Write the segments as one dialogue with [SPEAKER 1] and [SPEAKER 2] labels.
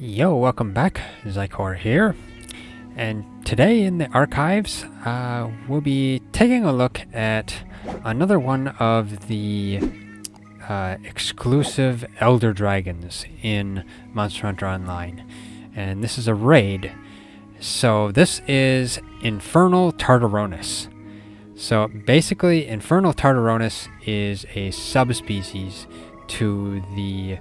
[SPEAKER 1] Yo, welcome back. Zycor here. And today in the archives, we'll be taking a look at another one of the exclusive Elder Dragons in Monster Hunter Online. And this is a raid. So this is Infernal Tartaronis. So basically, Infernal Tartaronis is a subspecies to the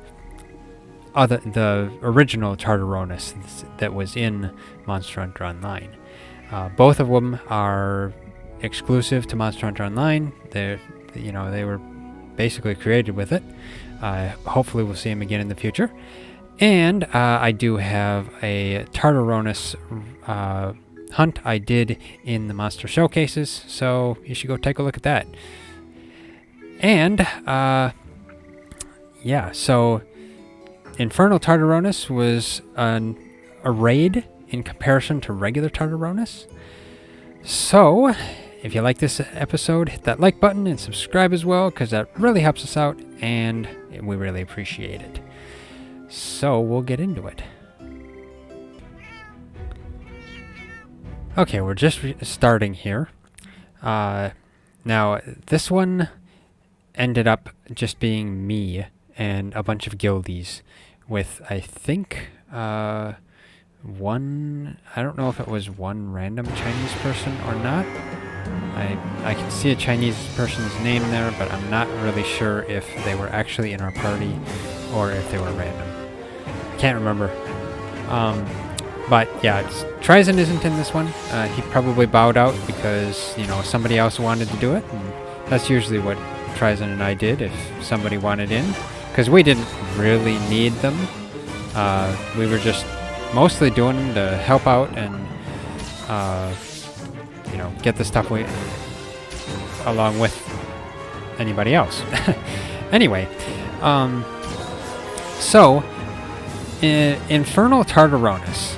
[SPEAKER 1] original Tartaronis that was in Monster Hunter Online. Both of them are exclusive to Monster Hunter Online. They were basically created with it. Hopefully we'll see them again in the future. And I do have a Tartaronis hunt I did in the Monster Showcases, so you should go take a look at that. And so Infernal Tartaronis was a raid in comparison to regular Tartaronis. So, if you like this episode, hit that like button and subscribe as well, because that really helps us out, and we really appreciate it. So, we'll get into it. Okay, we're just starting here. Now, this one ended up just being me and a bunch of guildies with, I think, I don't know if it was one random Chinese person or not. I can see a Chinese person's name there, but I'm not really sure if they were actually in our party or if they were random. I can't remember. But yeah, Trizen isn't in this one. He probably bowed out because, somebody else wanted to do it. And that's usually what Trizen and I did if somebody wanted in, because we didn't really need them. We were just mostly doing them to help out and, get the stuff along with anybody else. Anyway, so Infernal Tartaronis,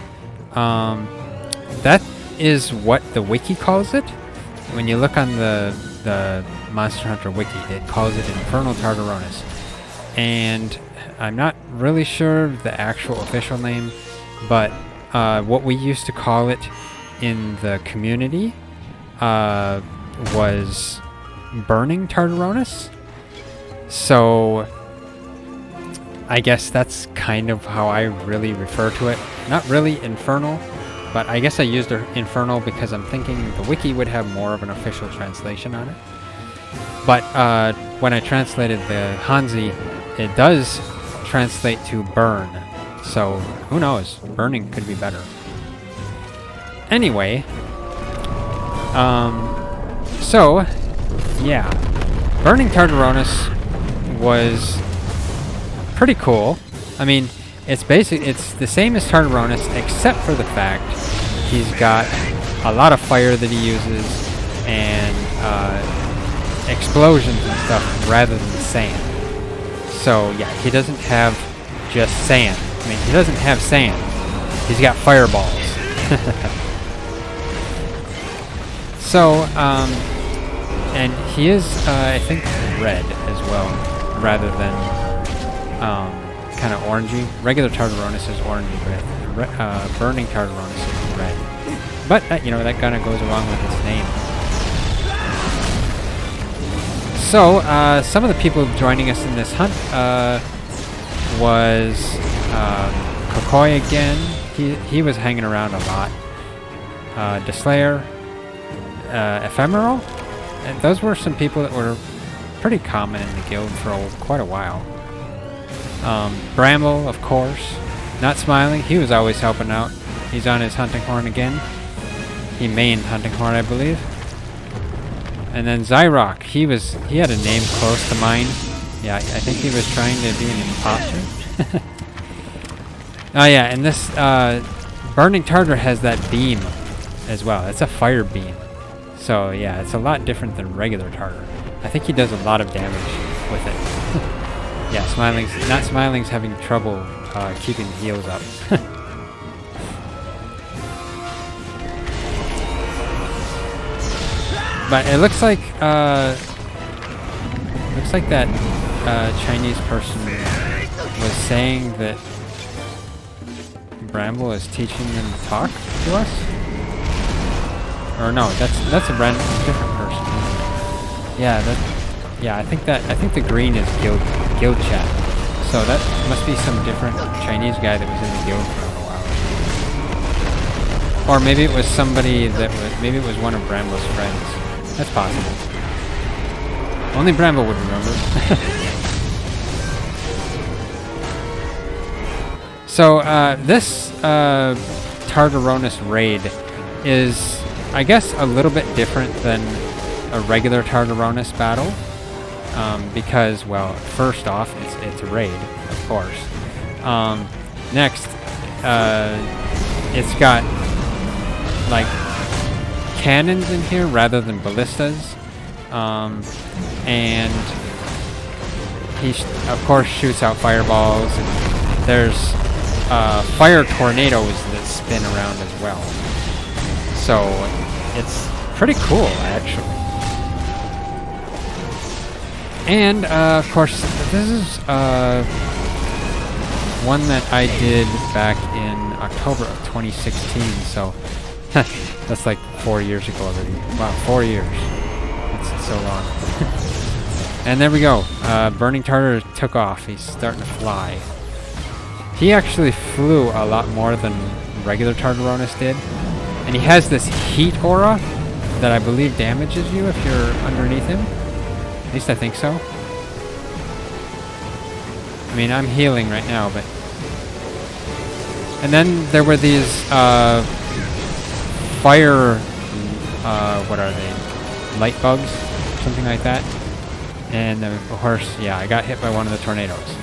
[SPEAKER 1] that is what the wiki calls it. When you look on the Monster Hunter wiki, it calls it Infernal Tartaronis. And I'm not really sure the actual official name, but what we used to call it in the community was Burning Tartaronis. So I guess that's kind of how I really refer to it. Not really Infernal, but I guess I used Infernal because I'm thinking the wiki would have more of an official translation on it. But when I translated the Hanzi, it does translate to burn. So who knows? Burning could be better. Anyway, Burning Tartaronis was pretty cool. I mean, it's the same as Tartaronis, except for the fact he's got a lot of fire that he uses and explosions and stuff rather than sand. So yeah, he doesn't have just sand. I mean, he doesn't have sand. He's got fireballs. So, and he is, I think, red as well, rather than kind of orangey. Regular Tartaronis is orangey, but Burning Tartaronis is red. But that kind of goes along with his name. So, some of the people joining us in this hunt was Kokoi again. He was hanging around a lot. Deslayer, Ephemeral, and those were some people that were pretty common in the guild for quite a while. Bramble, of course. Not Smiling, he was always helping out. He's on his hunting horn again. He mained hunting horn, I believe. And then Zyrock, he had a name close to mine. Yeah, I think he was trying to be an imposter. Oh yeah, and this Burning Tartar has that beam as well. It's a fire beam. So yeah, it's a lot different than regular Tartar. I think he does a lot of damage with it. Yeah, Smiling's having trouble keeping the heals up. But it looks like that Chinese person was saying that Bramble is teaching them to talk to us? Or no, that's a random different person. Yeah, I think the green is guild chat. So that must be some different Chinese guy that was in the guild for a while. Or maybe it was somebody maybe it was one of Bramble's friends. That's possible. Only Bramble would remember. So this Tartaronis raid is, I guess, a little bit different than a regular Tartaronis battle, because, well, first off, it's a raid, of course. Next, it's got like cannons in here rather than ballistas, and he of course shoots out fireballs, and there's fire tornadoes that spin around as well. So it's pretty cool, actually. And of course, this is one that I did back in October of 2016. So that's like 4 years ago already. Wow, 4 years. That's so long. And there we go. Burning Tartar took off. He's starting to fly. He actually flew a lot more than regular Tartaronis did. And he has this heat aura that I believe damages you if you're underneath him. At least I think so. I mean, I'm healing right now, but... And then there were these fire... what are they? Light bugs? Something like that. And of course, yeah, I got hit by one of the tornadoes.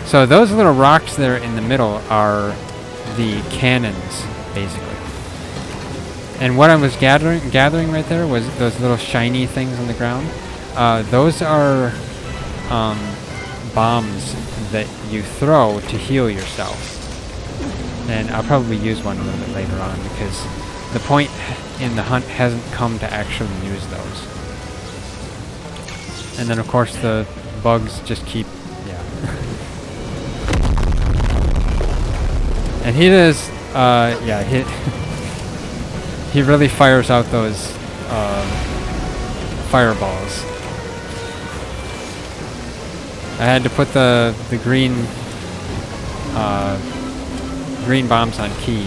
[SPEAKER 1] So those little rocks there in the middle are the cannons, basically. And what I was gathering right there was those little shiny things on the ground. Those are bombs that you throw to heal yourself. And I'll probably use one a little bit later on, because the point in the hunt hasn't come to actually use those. And then of course the bugs just keep, yeah. And he does, yeah, he really fires out those fireballs. I had to put the green bombs on key.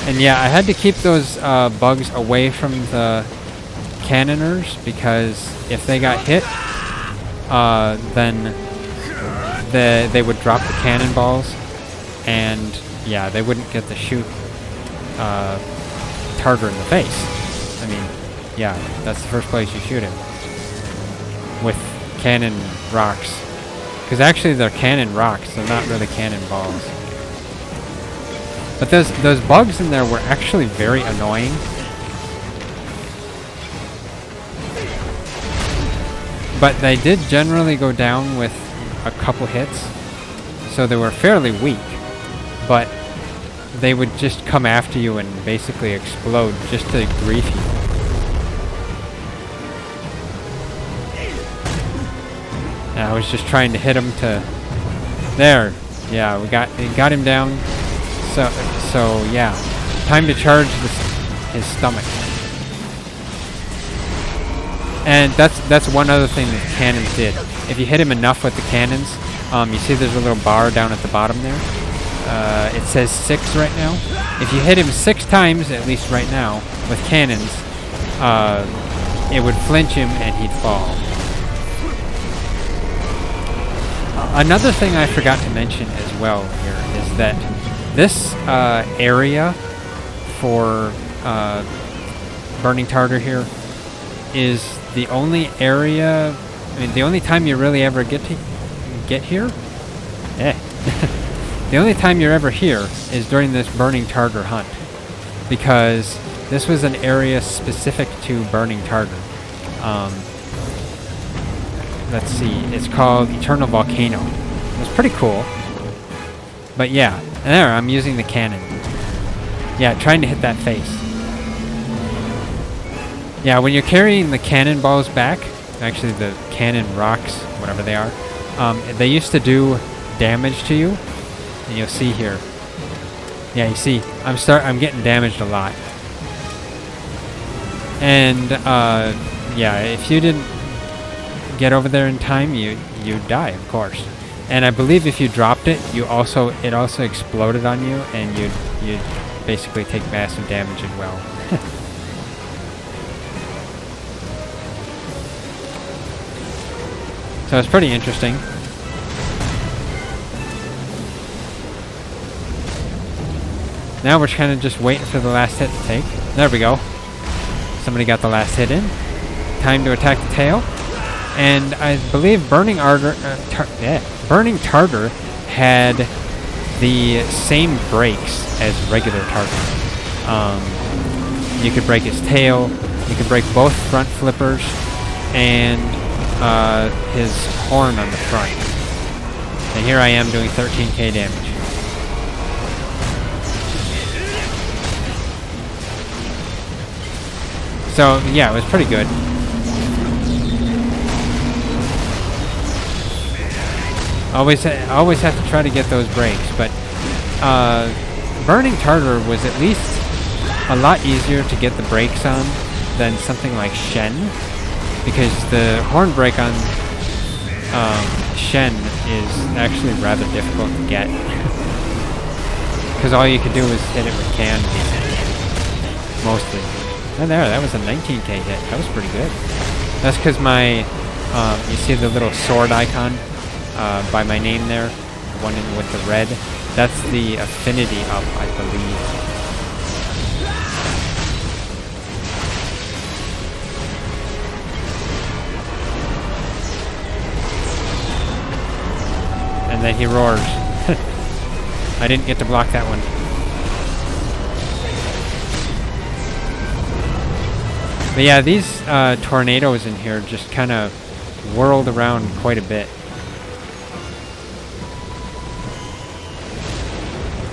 [SPEAKER 1] And yeah, I had to keep those bugs away from the cannoners, because if they got hit, then they would drop the cannonballs, and yeah, they wouldn't get to shoot Tartar in the face. I mean, yeah, that's the first place you shoot him. With cannon rocks. Because actually they're cannon rocks, they're not really cannonballs. But those bugs in there were actually very annoying. But they did generally go down with a couple hits. So they were fairly weak. But they would just come after you and basically explode just to grief you. And I was just trying to hit him to... There. Yeah, we got him down. So yeah. Time to charge his stomach. And that's one other thing that cannons did. If you hit him enough with the cannons, you see there's a little bar down at the bottom there. It says 6 right now. If you hit him 6 times, at least right now, with cannons, it would flinch him and he'd fall. Another thing I forgot to mention as well here is that this area for Burning Tartar here is the only area, I mean, the only time you really ever get here? The only time you're ever here is during this Burning Tartar hunt, because this was an area specific to Burning Tartar. Let's see, it's called Eternal Volcano. It was pretty cool. But yeah, and there, I'm using the cannon. Yeah, trying to hit that face. Yeah, when you're carrying the cannonballs back, actually the cannon rocks, whatever they are, they used to do damage to you. And you'll see here. Yeah, you see, I'm getting damaged a lot. And yeah, if you didn't get over there in time, you die, of course. And I believe if you dropped it, it also exploded on you, and you'd basically take massive damage as well. So it's pretty interesting. Now we're kind of just waiting for the last hit to take. There we go. Somebody got the last hit in. Time to attack the tail. And I believe Burning Tartar had the same breaks as regular Tartar. You could break his tail. You could break both front flippers and his horn on the front. And here I am doing 13k damage. So yeah, it was pretty good. Always have to try to get those breaks, but Burning Tartar was at least a lot easier to get the breaks on than something like Shen, because the horn break on Shen is actually rather difficult to get, because all you can do is hit it with can mostly. And there, that was a 19k hit. That was pretty good. That's because my, you see the little sword icon by my name there, the one with the red. That's the affinity up, I believe. And then he roars. I didn't get to block that one. But yeah, these tornadoes in here just kind of whirled around quite a bit.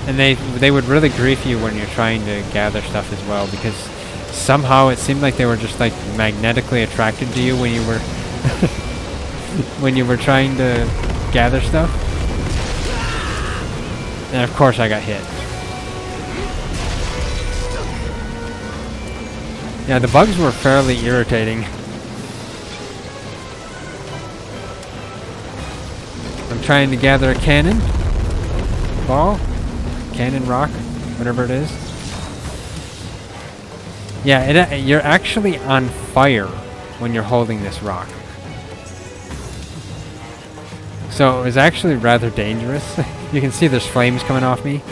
[SPEAKER 1] And they would really grief you when you're trying to gather stuff as well, because somehow it seemed like they were just like magnetically attracted to you when you were when you were trying to gather stuff. And of course I got hit. Yeah, the bugs were fairly irritating. I'm trying to gather a cannon ball, cannon rock, whatever it is. Yeah, you're actually on fire when you're holding this rock. So it was actually rather dangerous. You can see there's flames coming off me.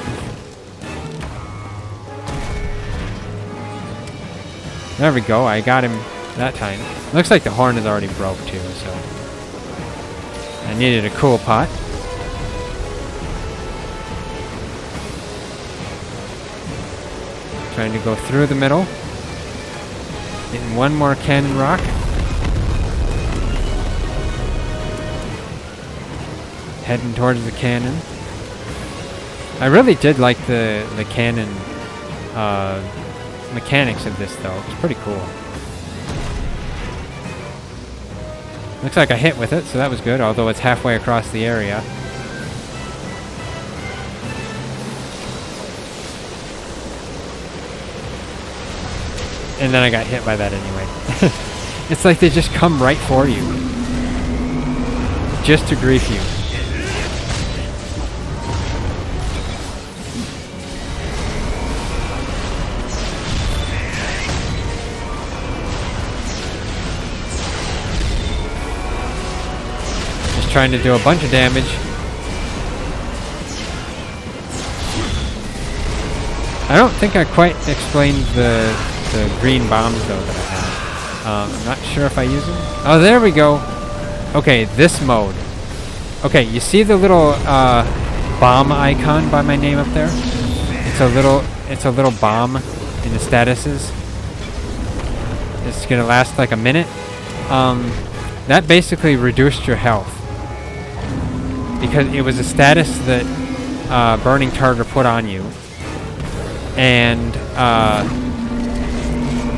[SPEAKER 1] There we go, I got him that time. Looks like the horn is already broke too, so I needed a cool pot. Trying to go through the middle. Getting one more cannon rock. Heading towards the cannon. I really did like the cannon mechanics of this though. It's pretty cool. Looks like I hit with it, so that was good, although it's halfway across the area. And then I got hit by that anyway. It's like they just come right for you. Just to grief you. Just trying to do a bunch of damage. I don't think I quite explained the green bombs though that I have. I'm not sure if I use them. Oh, there we go. Okay, this mode. Okay, you see the little bomb icon by my name up there? It's a little bomb in the statuses. It's gonna last like a minute. That basically reduced your health, because it was a status that Burning Tartar put on you, and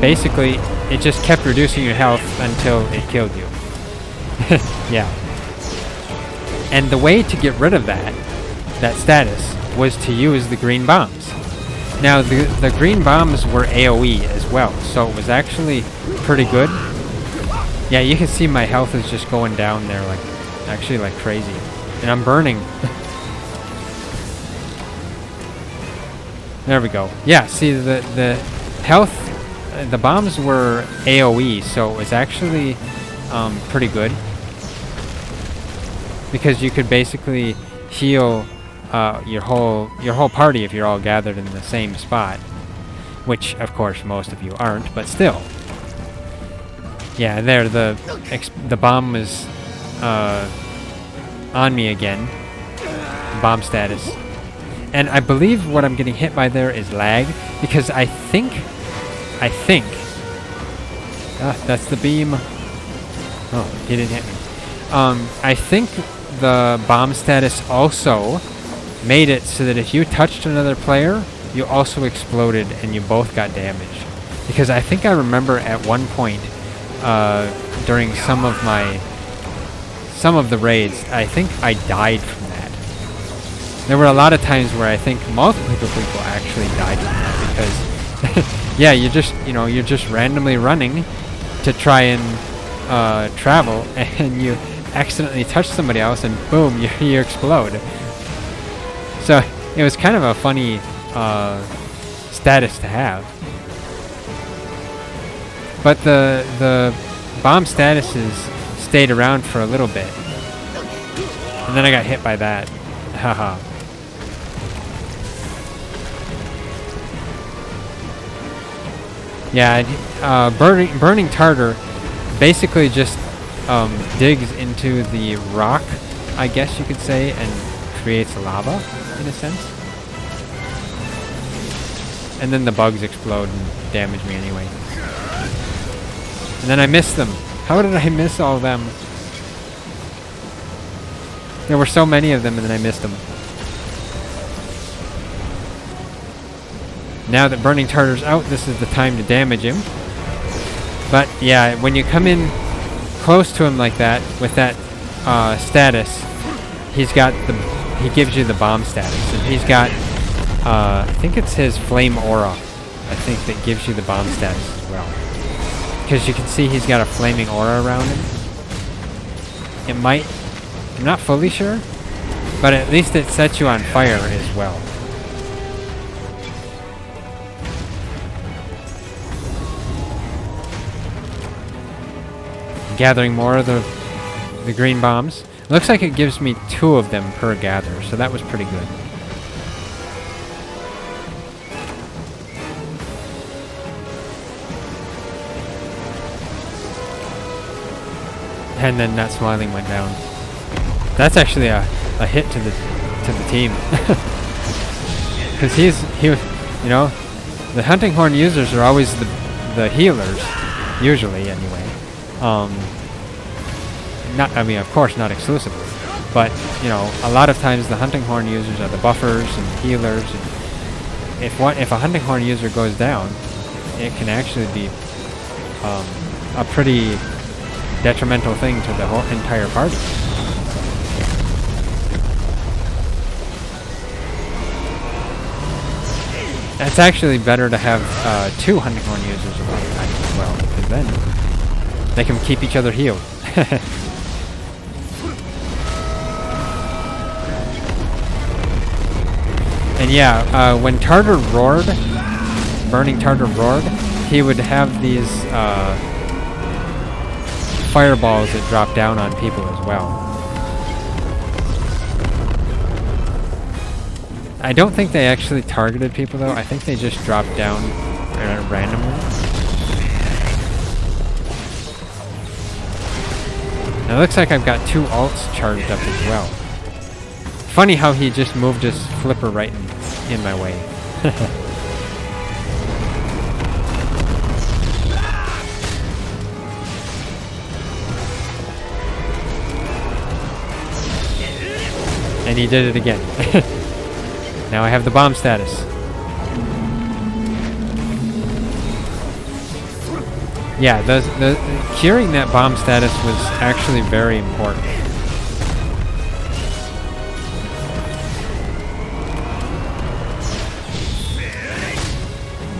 [SPEAKER 1] basically it just kept reducing your health until it killed you. Yeah. And the way to get rid of that status was to use the green bombs. Now, the green bombs were AoE as well, so it was actually pretty good. Yeah, you can see my health is just going down there, like, actually like crazy. And I'm burning. There we go. Yeah, see, the health, the bombs were AoE, so it was actually pretty good. Because you could basically heal your whole party if you're all gathered in the same spot, which of course most of you aren't, but still. Yeah, there the bomb was on me again. Bomb status, and I believe what I'm getting hit by there is lag, because I think that's the beam. Oh, he didn't hit me. I think the bomb status also made it so that if you touched another player, you also exploded and you both got damaged. Because I think I remember at one point during some of the raids, I think I died from that. There were a lot of times where I think multiple people actually died from that, because yeah, you're just randomly running to try and travel, and you accidentally touch somebody else, and boom, you explode. So it was kind of a funny status to have. But the bomb statuses stayed around for a little bit, and then I got hit by that. Haha. Yeah, burning tartar basically just digs into the rock, I guess you could say, and creates lava, in a sense. And then the bugs explode and damage me anyway. And then I missed them. How did I miss all of them? There were so many of them, and then I missed them. Now that Burning Tartar's out, this is the time to damage him. But yeah, when you come in close to him like that, with that status, he gives you the bomb status. And he's got, I think it's his flame aura, I think, that gives you the bomb status as well. Because you can see he's got a flaming aura around him. It might, I'm not fully sure, but at least it sets you on fire as well. Gathering more of the green bombs. Looks like it gives me 2 of them per gather, so that was pretty good. And then that smiling went down. That's actually a hit to the team. Because you know, the hunting horn users are always the healers, usually anyway. I mean, of course, not exclusively, but you know, a lot of times the hunting horn users are the buffers and healers. And if a hunting horn user goes down, it can actually be a pretty detrimental thing to the whole entire party. It's actually better to have 2 hunting horn users a lot of times as well, because then they can keep each other healed. And yeah, when Tartar roared, Burning Tartar roared, he would have these fireballs that drop down on people as well. I don't think they actually targeted people though. I think they just dropped down randomly. Now it looks like I've got 2 alts charged up as well. Funny how he just moved his flipper right in my way. And he did it again. Now I have the bomb status. Yeah, the curing that bomb status was actually very important.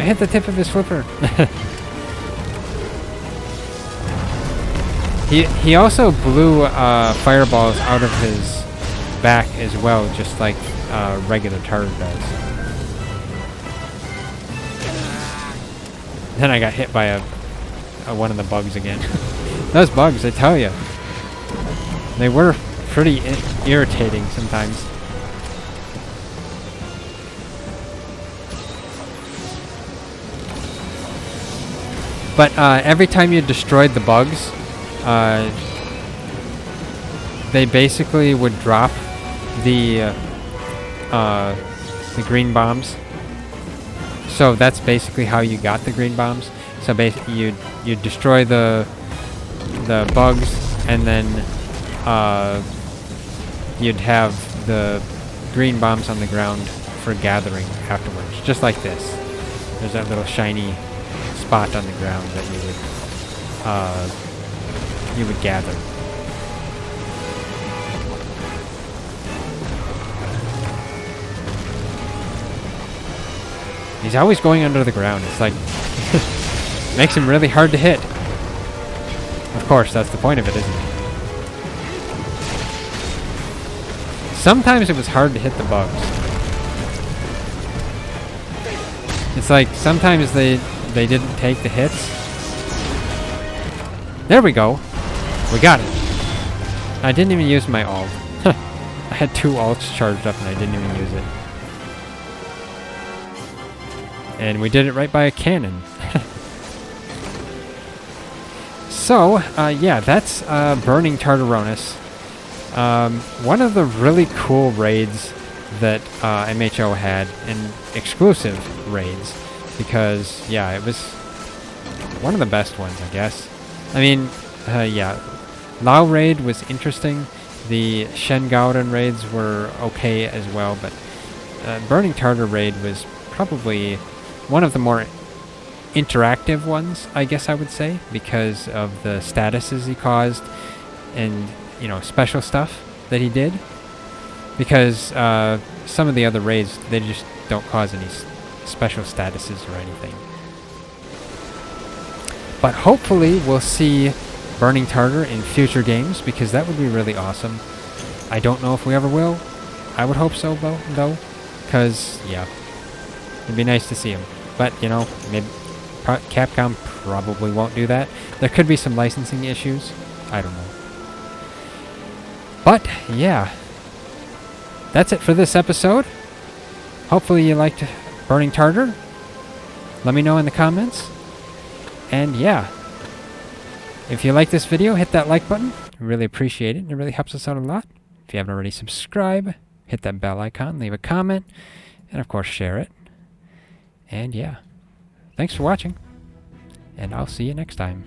[SPEAKER 1] I hit the tip of his flipper. He also blew fireballs out of his back as well, just like regular tartar does. Then I got hit by one of the bugs again. Those bugs, I tell you, they were pretty irritating sometimes. But every time you destroyed the bugs, they basically would drop the green bombs. So that's basically how you got the green bombs. So basically, you'd destroy the bugs, and then you'd have the green bombs on the ground for gathering afterwards, just like this. There's that little shiny spot on the ground that you would gather. He's always going under the ground. It's like makes him really hard to hit. Of course, that's the point of it, isn't it? Sometimes it was hard to hit the bugs. It's like sometimes they didn't take the hits. There we go. We got it. I didn't even use my ult. I had 2 ults charged up and I didn't even use it. And we did it right by a cannon. So, yeah, that's Burning Tartaronis. One of the really cool raids that MHO had, and exclusive raids, because, yeah, it was one of the best ones, I guess. I mean, yeah, Lao raid was interesting. The Shen Gaodan raids were okay as well, but Burning Tartar raid was probably one of the more interactive ones, I guess I would say, because of the statuses he caused and, you know, special stuff that he did. Because some of the other raids, they just don't cause any special statuses or anything. But hopefully we'll see Burning Tartar in future games, because that would be really awesome. I don't know if we ever will. I would hope so, though. Because, yeah, it'd be nice to see him. But, you know, maybe Capcom probably won't do that. There could be some licensing issues. I don't know. But, yeah. That's it for this episode. Hopefully you liked Burning Tartar. Let me know in the comments. And, yeah. If you like this video, hit that like button. I really appreciate it. It really helps us out a lot. If you haven't already, subscribe. Hit that bell icon. Leave a comment. And, of course, share it. And yeah, thanks for watching, and I'll see you next time.